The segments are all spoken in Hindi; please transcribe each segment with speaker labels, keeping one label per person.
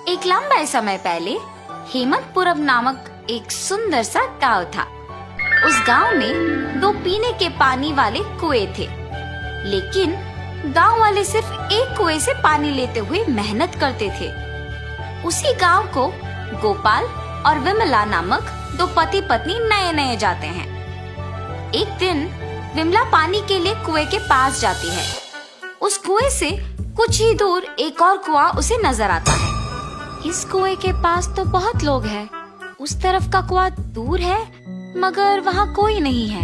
Speaker 1: एक लंबे समय पहले हेमंतपुरम नामक एक सुंदर सा गांव था। उस गांव में 2 पीने के पानी वाले कुएं थे, लेकिन गांव वाले सिर्फ एक कुएं से पानी लेते हुए मेहनत करते थे। उसी गांव को गोपाल और विमला नामक 2 पति पत्नी नए नए जाते हैं। एक दिन विमला पानी के लिए कुएं के पास जाती है। उस कुएं से कुछ ही दूर एक और कुआं उसे नजर आता है। इस कुएं के पास तो बहुत लोग हैं, उस तरफ का कुआं दूर है मगर वहाँ कोई नहीं है,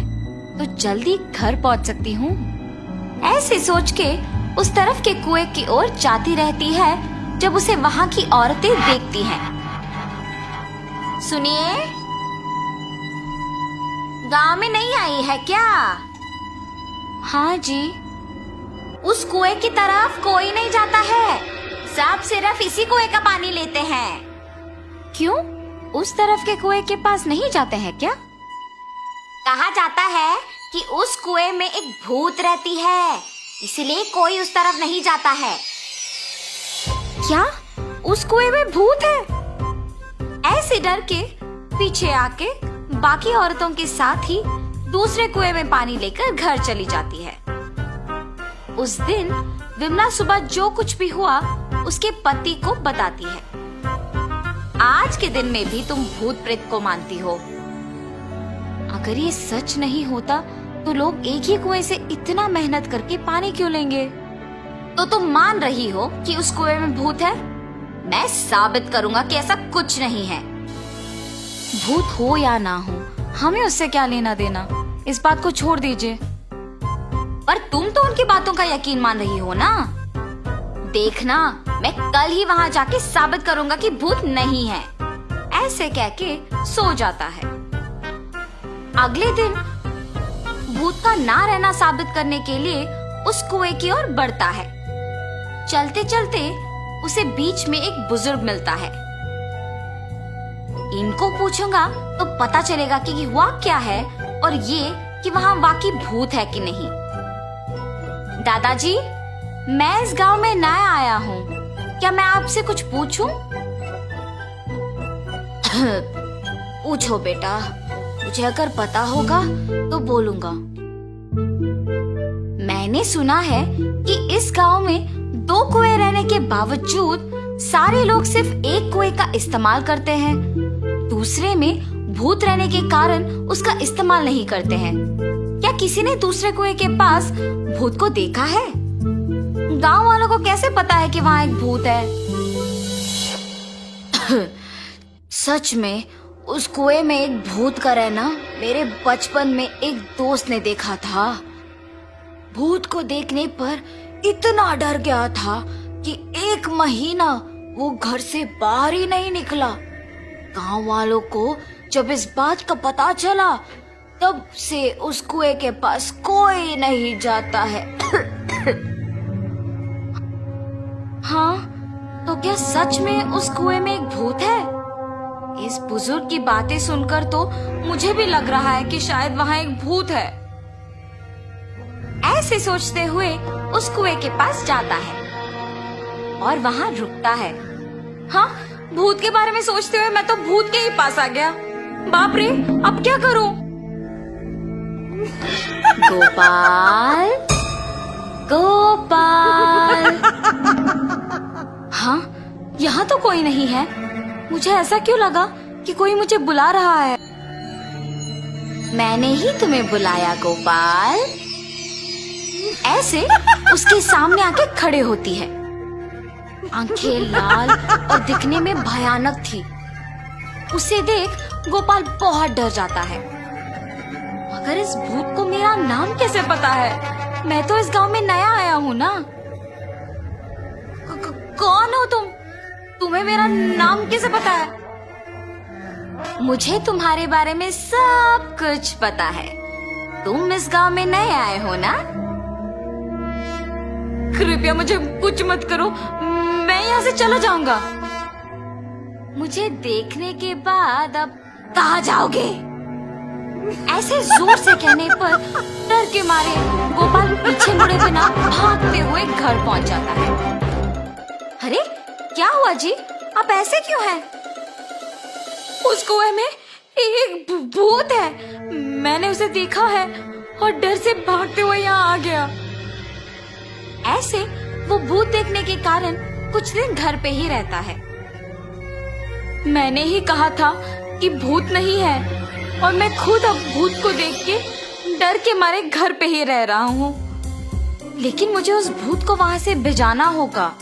Speaker 1: तो जल्दी घर पहुँच सकती हूँ। ऐसे सोच के उस तरफ के कुएं की ओर जाती रहती है जब उसे वहाँ की औरतें देखती हैं। सुनिए, गांव में नहीं आई है क्या? हाँ जी। उस कुएं की तरफ कोई नहीं जाता है, सब सिर्फ इसी कुएं का पानी लेते हैं। क्यों? उस तरफ के कुएं के पास नहीं जाते हैं क्या? कहा जाता है कि उस कुएं में एक भूत रहती है, इसलिए कोई उस तरफ नहीं जाता है। क्या उस कुएं में भूत है? ऐसे डर के पीछे आके बाकी औरतों के साथ ही दूसरे कुएं में पानी लेकर घर चली जाती है। उस दिन विमला सुबह जो कुछ भी हुआ उसके पति को बताती है। आज के दिन में भी तुम भूत प्रेत को मानती हो। अगर ये सच नहीं होता तो लोग एक ही कुएं से इतना मेहनत करके पानी क्यों लेंगे? तो तुम मान रही हो कि उस कुएं में भूत है? मैं साबित करूंगा कि ऐसा कुछ नहीं है। भूत हो या ना हो, हमें उससे क्या लेना देना, इस बात को छोड़ दीजिए। पर तुम तो उनकी बातों का यकीन मान रही हो ना? देखना, मैं कल ही वहाँ जाके साबित करूंगा कि भूत नहीं है। ऐसे कह के सो जाता है। अगले दिन भूत का ना रहना साबित करने के लिए उस कुएं की ओर बढ़ता है। चलते चलते उसे बीच में एक बुजुर्ग मिलता है। इनको पूछूंगा तो पता चलेगा कि हुआ क्या है और ये कि वहाँ वाकई भूत है कि नहीं। दादाजी, मैं इस गांव में नया आया हूँ, क्या मैं आपसे कुछ पूछूं? पूछो बेटा, मुझे अगर पता होगा तो बोलूंगा। मैंने सुना है कि इस गांव में 2 कुएं रहने के बावजूद सारे लोग सिर्फ एक कुएं का इस्तेमाल करते हैं, दूसरे में भूत रहने के कारण उसका इस्तेमाल नहीं करते हैं। क्या किसी ने दूसरे कुएं के पास भूत को देखा है? गांव वालों को कैसे पता है कि वहाँ एक भूत है? सच में उस कुएं में एक भूत का रहना मेरे बचपन में एक दोस्त ने देखा था। भूत को देखने पर इतना डर गया था कि 1 महीना वो घर से बाहर ही नहीं निकला। गांव वालों को जब इस बात का पता चला तब से उस कुएं के पास कोई नहीं जाता है। हाँ, तो क्या सच में उस कुएं में एक भूत है? इस बुजुर्ग की बातें सुनकर तो मुझे भी लग रहा है कि शायद वहाँ एक भूत है। ऐसे सोचते हुए उस कुएं के पास जाता है और वहाँ रुकता है। हाँ, भूत के बारे में सोचते हुए मैं तो भूत के ही पास आ गया। बाप रे, अब क्या करूं? गोपाल, गोपाल। हाँ, यहाँ तो कोई नहीं है। मुझे ऐसा क्यों लगा कि कोई मुझे बुला रहा है? मैंने ही तुम्हें बुलाया गोपाल। ऐसे उसके सामने आके खड़े होती है। आंखें लाल और दिखने में भयानक थी। उसे देख गोपाल बहुत डर जाता है। मगर इस भूत को मेरा नाम कैसे पता है? मैं तो इस गांव में नया आया हूँ ना। कौन हो तुम? तुम्हें मेरा नाम कैसे पता है? मुझे तुम्हारे बारे में सब कुछ पता है। तुम इस गांव में नए आए हो ना? कृपया मुझे कुछ मत करो, मैं यहाँ से चला जाऊंगा। मुझे देखने के बाद अब कहाँ जाओगे? ऐसे जोर से कहने पर डर के मारे गोपाल पीछे मुड़े बिना भागते हुए घर पहुंच जाता है। अरे क्या हुआ जी? आप ऐसे क्यों हैं? उस कुएं में एक भूत है। मैंने उसे देखा है और डर से भागते हुए यहाँ आ गया। ऐसे वो भूत देखने के कारण कुछ दिन घर पे ही रहता है। मैंने ही कहा था कि भूत नहीं है और मैं खुद अब भूत को देख के डर के मारे घर पे ही रह रहा हूँ। लेकिन मुझे उस भूत को वहां से भिजाना होगा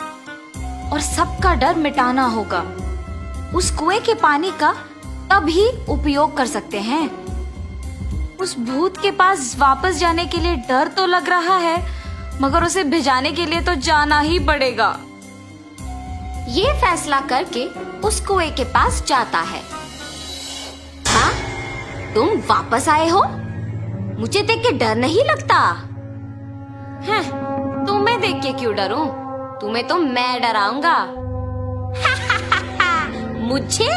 Speaker 1: और सबका डर मिटाना होगा। उस कुएं के पानी का तभी उपयोग कर सकते हैं। उस भूत के पास वापस जाने के लिए डर तो लग रहा है, मगर उसे भिजाने के लिए तो जाना ही पड़ेगा। ये फैसला करके उस कुएं के पास जाता है। हाँ, तुम वापस आए हो? मुझे देख के डर नहीं लगता? तुम्हें देख के क्यों डरूं? तुम्हें तो मैं डराऊंगा। मुझे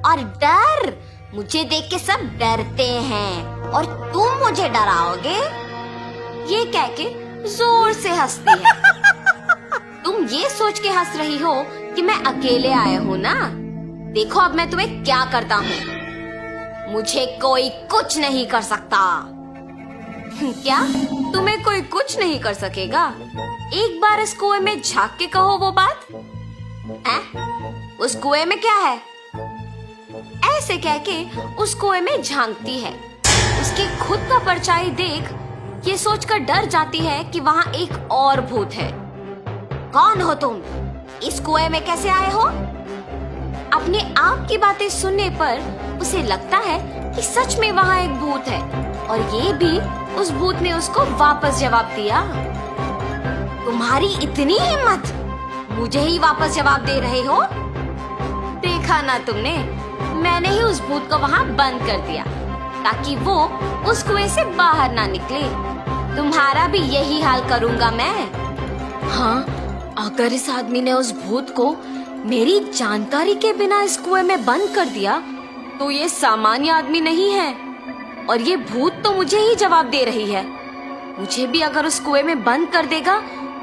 Speaker 1: और डर? मुझे देख के सब डरते हैं और तुम मुझे डराओगे? ये कह के जोर से हंसती है। तुम ये सोच के हंस रही हो कि मैं अकेले आया हूँ ना? देखो अब मैं तुम्हें क्या करता हूँ। मुझे कोई कुछ नहीं कर सकता। क्या? तुम्हें कोई कुछ नहीं कर सकेगा? एक बार इस कुएं में झांक के कहो वो बात। उस कुएं में क्या है? ऐसे कह के उस कुएं में झांकती है। उसके खुद का परछाई देख ये सोचकर डर जाती है कि वहाँ एक और भूत है। कौन हो तुम? इस कुएं में कैसे आए हो? अपने आप की बातें सुनने पर उसे लगता है कि सच में वहाँ एक भूत है और ये भी उस भूत ने उसको वापस जवाब दिया। तुम्हारी इतनी हिम्मत, मुझे ही वापस जवाब दे रहे हो? देखा ना तुमने, मैंने ही उस भूत को वहाँ बंद कर दिया ताकि वो उस कुएं से बाहर ना निकले। तुम्हारा भी यही हाल करूँगा मैं। हाँ, अगर इस आदमी ने उस भूत को मेरी जानकारी के बिना इस कुएं में बंद कर दिया तो ये सामान्य आदमी नहीं है और ये भूत तो मुझे ही जवाब दे रही है। मुझे भी अगर उस कुएं में बंद कर देगा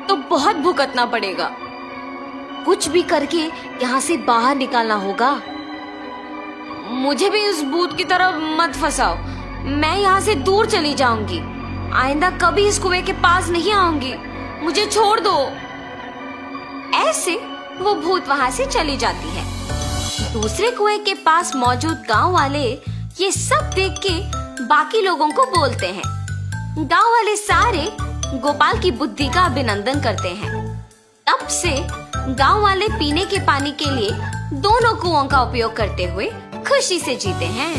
Speaker 1: तो बहुत भुगतना पड़ेगा। कुछ भी करके यहाँ से बाहर निकालना होगा। मुझे भी उस भूत की तरह मत फंसाओ। मैं यहाँ से दूर चली जाऊंगी। आइंदा कभी इस कुएं के पास नहीं आऊंगी। मुझे छोड़ दो। ऐसे वो भूत वहाँ से चली जाती है। दूसरे कुएं के पास मौजूद गांव वाले ये सब देख के बाकी लोगों को बोलते हैं। गांव वाले सारे गोपाल की बुद्धि का अभिनंदन करते हैं। तब से गांव वाले पीने के पानी के लिए दोनों कुओं का उपयोग करते हुए खुशी से जीते हैं।